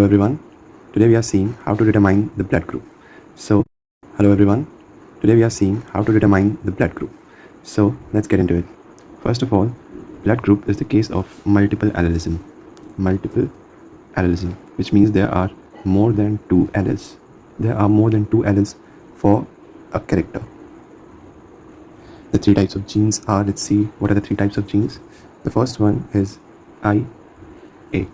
Hello everyone. Today we are seeing how to determine the blood group. So, hello everyone. Today we are seeing how to determine the blood group. So, let's get into it. First of all, blood group is the case of multiple allelism. Multiple allelism, which means there are more than two alleles. There are more than two alleles for a character. The three types of genes are, let's see, what are the three types of genes? The first one is IA.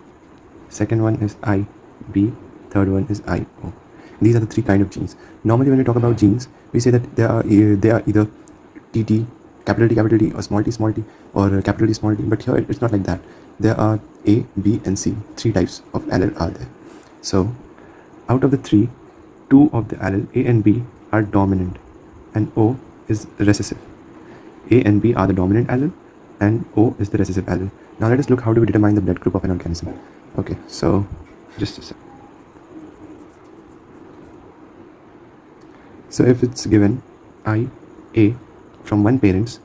Second one is IB. Third one is IO. These are the three kind of genes. Normally when we talk about genes, we say that they are either TT, capital T, or small t, or capital T, small t. But here it's not like that. There are A, B, and C. Three types of allele are there. So out of the three, two of the allele A and B are dominant, and O is recessive. A and B are the dominant allele, and O is the recessive allele. Now let us look how do we determine the blood group of an organism. Okay, so just a sec. So if it's given IA from one parent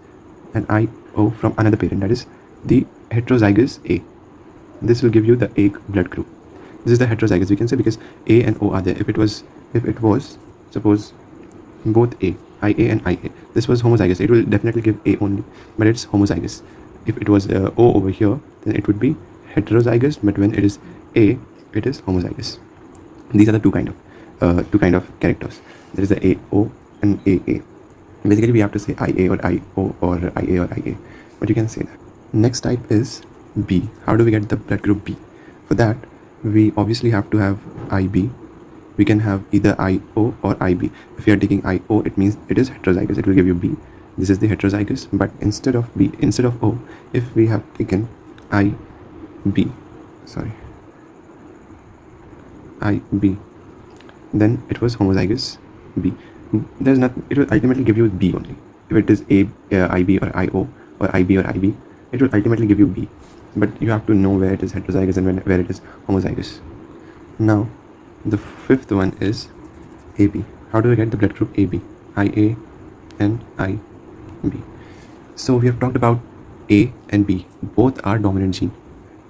and IO from another parent, that is the heterozygous A, this will give you the A blood group. This is the heterozygous, we can say, because A and O are there. If it was suppose both IA and IA, this was homozygous, it will definitely give A only, but it's homozygous. If it was O over here, then it would be heterozygous, but when it is A, it is homozygous. These are the two kind of characters. There is the AO and AA. Basically, we have to say IA or IO or IA or IA, but you can say that. Next type is B. How do we get the blood group B? For that, we obviously have to have IB. We can have either IO or IB. If you are taking IO, it means it is heterozygous. It will give you B. This is the heterozygous, but instead of O, if we have taken IB, then it was homozygous B. There's not. It will ultimately give you B only. If it is IB or IO or IB or IB, it will ultimately give you B. But you have to know where it is heterozygous and where it is homozygous. Now, the fifth one is AB. How do we get the blood group AB? IA and IB. So we have talked about A and B. Both are dominant gene.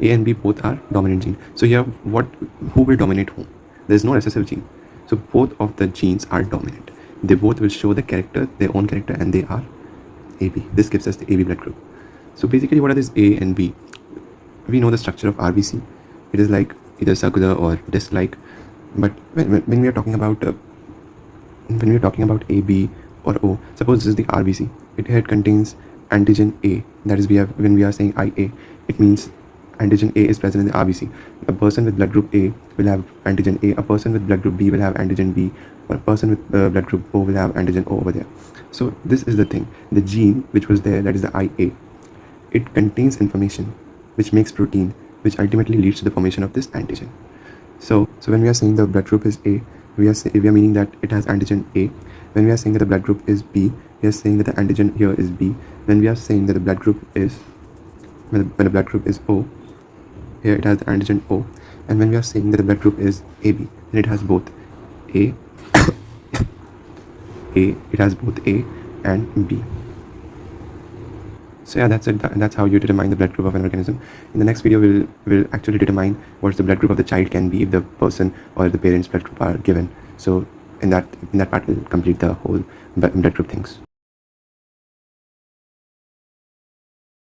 A and B both are dominant gene. So here, who will dominate whom? There is no recessive gene. So both of the genes are dominant. They both will show the character, their own character, and they are AB. This gives us the AB blood group. So basically, what are these A and B? We know the structure of RBC. It is like either circular or disc-like. But when we are talking about AB or O, suppose this is the RBC. It contains antigen A. That is, when we are saying IA, it means antigen A is present in the RBC. A person with blood group A will have antigen A. A person with blood group B will have antigen B. Or a person with blood group O will have antigen O over there. So this is the thing. The gene which was there, that is the IA, it contains information which makes protein, which ultimately leads to the formation of this antigen. So when we are saying the blood group is A, we are meaning that it has antigen A. When we are saying that the blood group is B, we are saying that the antigen here is B. When we are saying that the blood group is when the blood group is O, here it has the antigen O. And when we are saying that the blood group is AB, then it has both A it has both A and B. So yeah, that's it. That's how you determine the blood group of an organism. In the next video, we'll actually determine what the blood group of the child can be if the person or the parent's blood group are given. So in that part, we'll complete the whole blood group things.